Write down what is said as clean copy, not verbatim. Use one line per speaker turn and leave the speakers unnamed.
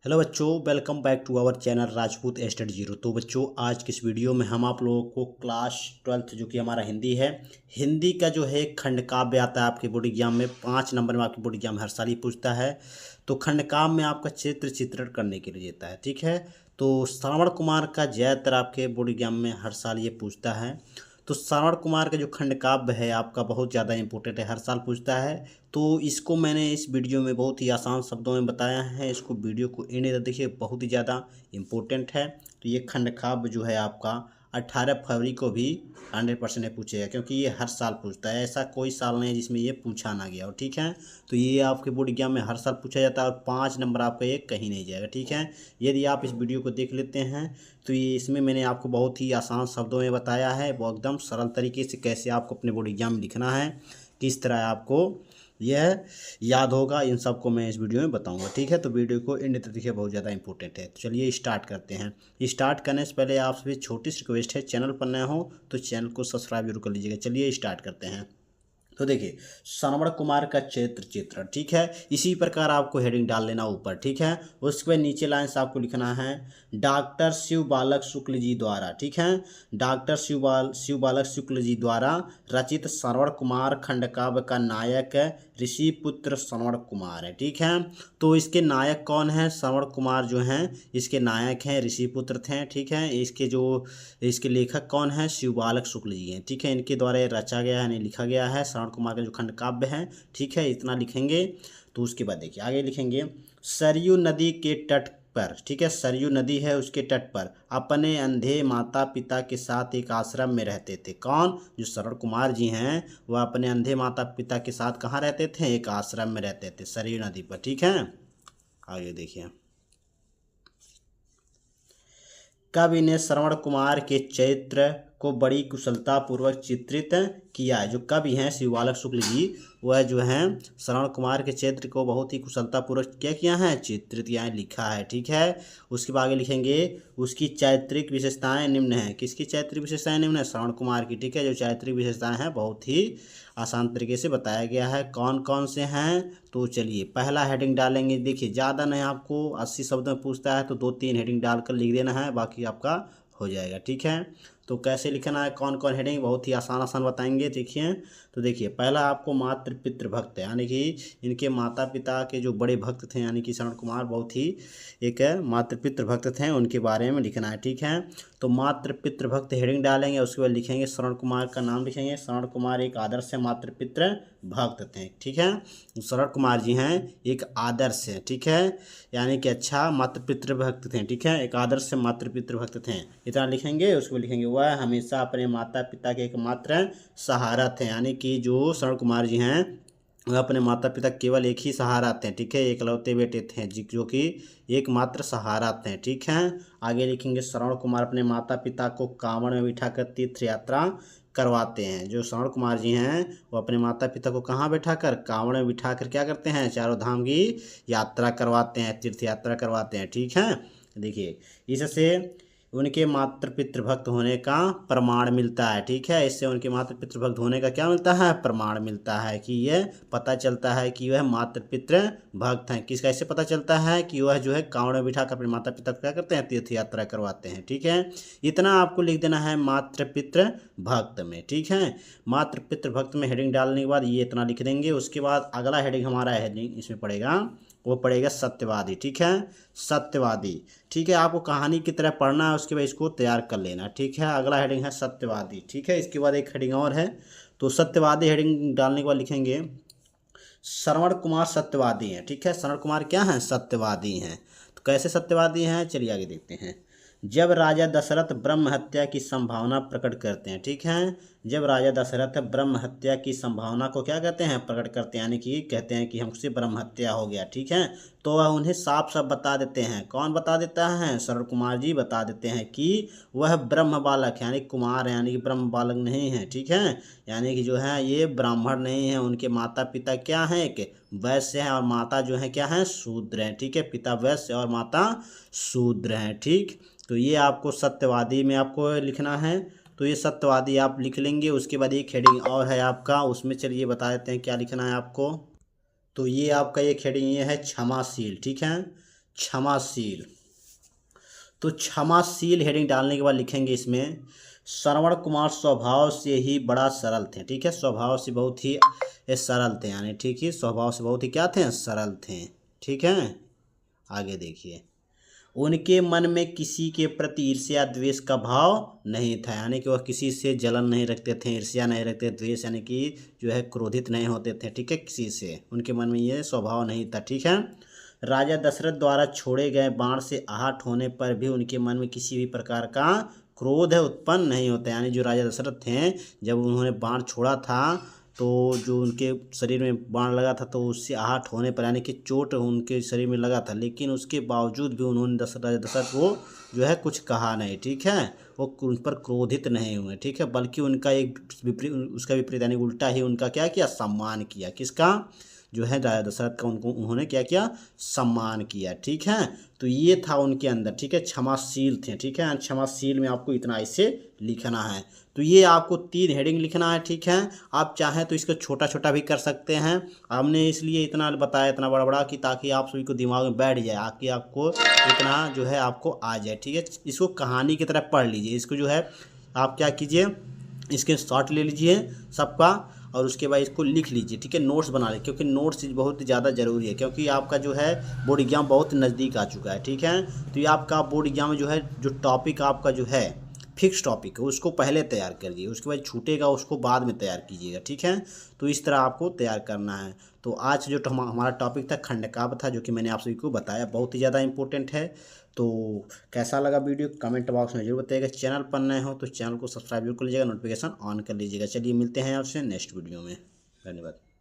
Hello बच्चों, welcome back to our channel Rajput study zero. तो बच्चों, आज की इस वीडियो में हम आप लोगों को क्लास 12th जो कि हमारा हिंदी है, हिंदी का जो है खंड काव्य आता है आपके बोर्ड एग्जाम में। 5 नंबर में आपके बोर्ड एग्जाम हर साल ही पूछता है। तो खंड काव्य में आपका चित्रण करने के लिए देता है, ठीक है। तो श्रवण कुमार का ज़्यादातर आपके बोर्ड एग्जाम में हर साल ये पूछता है। तो श्रवण कुमार का जो खंड काव्य है आपका बहुत ज़्यादा इंपॉर्टेंट है, हर साल पूछता है। तो इसको मैंने इस वीडियो में बहुत ही आसान शब्दों में बताया है। इसको वीडियो को एंड तक देखिए, बहुत ही ज़्यादा इम्पोर्टेंट है। तो ये खंड काव्य जो है आपका 18 फरवरी को भी 100% पूछेगा, क्योंकि ये हर साल पूछता है। ऐसा कोई साल नहीं है जिसमें ये पूछा ना गया हो, ठीक है। तो ये आपके बोर्ड एग्जाम में हर साल पूछा जाता है और 5 नंबर आपका ये कहीं नहीं जाएगा, ठीक है। यदि आप इस वीडियो को देख लेते हैं तो ये इसमें मैंने आपको बहुत ही आसान शब्दों में बताया है, वो एकदम सरल तरीके से कैसे आपको अपने बोर्ड एग्जाम में लिखना है, किस तरह आपको यह याद होगा, इन सब को मैं इस वीडियो में बताऊंगा, ठीक है। तो वीडियो को एंड तक देखिए, बहुत ज़्यादा इंपॉर्टेंट है। तो चलिए स्टार्ट करते हैं। स्टार्ट करने से पहले आप सभी छोटी सी रिक्वेस्ट है, चैनल पर नए हो तो चैनल को सब्सक्राइब जरूर कर लीजिएगा। चलिए स्टार्ट करते हैं। तो देखिए, श्रवण कुमार का चित्रण, ठीक है। इसी प्रकार आपको हेडिंग डाल लेना ऊपर, ठीक है। उसके बाद नीचे लाइन से आपको लिखना है डॉक्टर शिव बालक शुक्ल जी द्वारा, ठीक है। डॉक्टर शिव बालक शुक्ल जी द्वारा रचित श्रवण कुमार खंड काव्य का नायक ऋषि पुत्र श्रवण कुमार है, ठीक है। तो इसके नायक कौन है? श्रवण कुमार जो हैं इसके नायक हैं, ऋषि पुत्र थे, ठीक है। इसके लेखक कौन है? शिव बालक शुक्ल जी हैं, ठीक है। इनके द्वारा ये रचा गया है, यानी लिखा गया है श्रवण कुमार का जो खंड काव्य है, ठीक है। इतना लिखेंगे। तो उसके बाद देखिए आगे लिखेंगे, सरयू नदी के तट पर, ठीक है। सरयू नदी है, उसके तट पर अपने अंधे माता पिता के साथ एक आश्रम में रहते थे। कौन? जो श्रवण कुमार जी हैं वह अपने अंधे माता पिता के साथ कहाँ रहते थे? एक आश्रम में रहते थे, सरयू नदी पर, ठीक है। आगे देखिए, कवि ने श्रवण कुमार के चरित्र को बड़ी कुशलता पूर्वक चित्रित किया है। जो कवि हैं शिव बालक शुक्ल जी, वह जो हैं श्रवण कुमार के चरित्र को बहुत ही कुशलता पूर्वक क्या किया है? चित्रित किया है, लिखा है, ठीक है। उसके बाद आगे लिखेंगे, उसकी चारित्रिक विशेषताएं निम्न हैं। किसकी चारित्रिक विशेषताएं निम्न है? श्रवण कुमार की, ठीक है। जो चारित्रिक विशेषताएं हैं बहुत ही आसान तरीके से बताया गया है। कौन कौन से हैं? तो चलिए पहला हेडिंग डालेंगे। देखिए, ज़्यादा नहीं, आपको 80 शब्द में पूछता है तो 2-3 हेडिंग डालकर लिख देना है, बाकी आपका हो जाएगा, ठीक है। तो कैसे लिखना है, कौन कौन हेडिंग, बहुत ही आसान आसान बताएंगे, देखिए। तो देखिए, पहला आपको मातृ पितृ भक्त है, यानी कि इनके माता पिता के जो बड़े भक्त थे, यानी कि श्रवण कुमार बहुत ही एक मातृ पितृ भक्त थे, उनके बारे में लिखना है, ठीक है। तो मातृ पितृ भक्त हेडिंग डालेंगे। उसके बाद लिखेंगे श्रवण कुमार का नाम लिखेंगे। श्रवण कुमार एक आदर्श मातृ पितृ भक्त थे, ठीक है। श्रवण कुमार जी हैं एक आदर्श है, ठीक है, यानी कि अच्छा मातृ पितृ भक्त थे, ठीक है। एक आदर्श मातृ पितृ भक्त थे, इतना लिखेंगे। उसको लिखेंगे वह हमेशा अपने माता पिता के एकमात्र सहारा थे, यानी कि जो श्रवण कुमार जी हैं वह अपने माता पिता केवल एक ही सहारा थे, ठीक है। एकलौते बेटे थे जो कि एकमात्र सहारा थे, ठीक है। आगे लिखेंगे, श्रवण कुमार अपने माता पिता को कांवड़ में बिठाकर तीर्थ यात्रा करवाते हैं। जो श्रवण कुमार जी हैं वो अपने माता पिता को कहाँ बैठाकर? कांवड़ में बिठाकर क्या करते हैं? चारों धाम की यात्रा करवाते हैं, तीर्थ यात्रा करवाते हैं, ठीक है। देखिए, इससे उनके मातृ पितृ भक्त होने का प्रमाण मिलता है, ठीक है। इससे उनके मातृ पितृ भक्त होने का क्या मिलता है? प्रमाण मिलता है, कि यह पता चलता है कि वह मातृ पितृ भक्त हैं। किस कैसे पता चलता है? कि वह जो है कांवड़ में बिठाकर अपने माता पिता को क्या करते हैं? तीर्थ यात्रा करवाते हैं, ठीक है। इतना आपको लिख देना है मातृ पितृ भक्त में, ठीक है। मातृ पितृ भक्त में हेडिंग डालने के बाद ये इतना लिख देंगे। उसके बाद अगला हेडिंग हमारा हेडिंग इसमें पड़ेगा, वो पड़ेगा सत्यवादी, ठीक है। सत्यवादी, ठीक है। आपको कहानी की तरह पढ़ना है, उसके बाद इसको तैयार कर लेना, ठीक है। अगला हेडिंग है सत्यवादी, ठीक है। इसके बाद एक हेडिंग और है, तो सत्यवादी हेडिंग डालने के बाद लिखेंगे श्रवण कुमार सत्यवादी हैं, ठीक है। श्रवण कुमार क्या हैं? सत्यवादी हैं। तो कैसे सत्यवादी हैं, चलिए आगे देखते हैं। जब राजा दशरथ ब्रह्म हत्या की संभावना प्रकट करते हैं, ठीक है। जब राजा दशरथ ब्रह्म हत्या की संभावना को क्या कहते हैं? प्रकट करते हैं, यानी कि कहते हैं कि हमसे ब्रह्म हत्या हो गया, ठीक है। तो वह उन्हें साफ साफ बता देते हैं। कौन बता देता है? श्रवण कुमार जी बता देते हैं कि वह ब्रह्म बालक यानी कुमार है, यानी कि ब्रह्म बालक नहीं है, ठीक है। यानी कि जो है ये ब्राह्मण नहीं है। उनके माता पिता क्या हैं? एक वैश्य हैं और माता जो है क्या है? शूद्र हैं, ठीक है। पिता वैश्य और माता शूद्र हैं, ठीक। तो ये आपको सत्यवादी में आपको लिखना है। तो ये सत्यवादी आप लिख लेंगे। उसके बाद एक हेडिंग और है आपका, उसमें चलिए बता देते हैं क्या लिखना है आपको। तो ये आपका एक हेडिंग ये है क्षमाशील, ठीक है। क्षमाशील। तो क्षमाशील हेडिंग डालने के बाद लिखेंगे इसमें श्रवण कुमार स्वभाव से ही बड़ा सरल थे। ठीक है, स्वभाव से बहुत ही सरल थे, यानी ठीक है स्वभाव से बहुत ही क्या थे, सरल थे। ठीक है, आगे देखिए, उनके मन में किसी के प्रति ईर्ष्या द्वेष का भाव नहीं था, यानी कि वह किसी से जलन नहीं रखते थे, ईर्ष्या नहीं रखते, द्वेष यानी कि जो है क्रोधित नहीं होते थे। ठीक है, किसी से उनके मन में ये स्वभाव नहीं था। ठीक है, राजा दशरथ द्वारा छोड़े गए बाण से आहत होने पर भी उनके मन में किसी भी प्रकार का क्रोध उत्पन्न नहीं होता, यानी जो राजा दशरथ थे जब उन्होंने बाण छोड़ा था तो जो उनके शरीर में बाण लगा था तो उससे आहत होने पर यानी कि चोट उनके शरीर में लगा था, लेकिन उसके बावजूद भी उन्होंने राजा दशरथ को जो है कुछ कहा नहीं। ठीक है, वो उन पर क्रोधित नहीं हुए। ठीक है, बल्कि उनका एक विपरीत, उसका विपरीत यानी उल्टा ही उनका क्या किया, सम्मान किया। किसका, जो है राजा दशरथ का उन्होंने क्या किया, सम्मान किया। ठीक है, तो ये था उनके अंदर। ठीक है, क्षमाशील थे। ठीक है, क्षमाशील में आपको इतना ऐसे लिखना है। तो ये आपको 3 हेडिंग लिखना है। ठीक है, आप चाहें तो इसको छोटा छोटा भी कर सकते हैं। हमने इसलिए इतना बताया, इतना बड़ा बड़ा कि ताकि आप सभी को दिमाग में बैठ जाए, आके आपको इतना जो है आपको आ जाए। ठीक है, इसको कहानी की तरह पढ़ लीजिए। इसको जो है आप क्या कीजिए, इसके शॉर्ट ले लीजिए सबका और उसके बाद इसको लिख लीजिए। ठीक है, नोट्स बना लीजिए, क्योंकि नोट्स बहुत ज़्यादा ज़रूरी है, क्योंकि आपका जो है बोर्ड एग्जाम बहुत नज़दीक आ चुका है। ठीक है, तो ये आपका बोर्ड एग्जाम में जो है जो टॉपिक आपका जो है फिक्स टॉपिक है उसको पहले तैयार कर लीजिए, उसके बाद छूटेगा उसको बाद में तैयार कीजिएगा। ठीक है, तो इस तरह आपको तैयार करना है। तो आज जो हमारा टॉपिक था खंडकाव्य था, जो कि मैंने आप सभी को बताया, बहुत ही ज़्यादा इंपॉर्टेंट है। तो कैसा लगा वीडियो कमेंट बॉक्स में जरूर बताइएगा। चैनल पर नए हो तो चैनल को सब्सक्राइब जरूर कर लीजिएगा, नोटिफिकेशन ऑन कर लीजिएगा। चलिए मिलते हैं आपसे नेक्स्ट वीडियो में। धन्यवाद।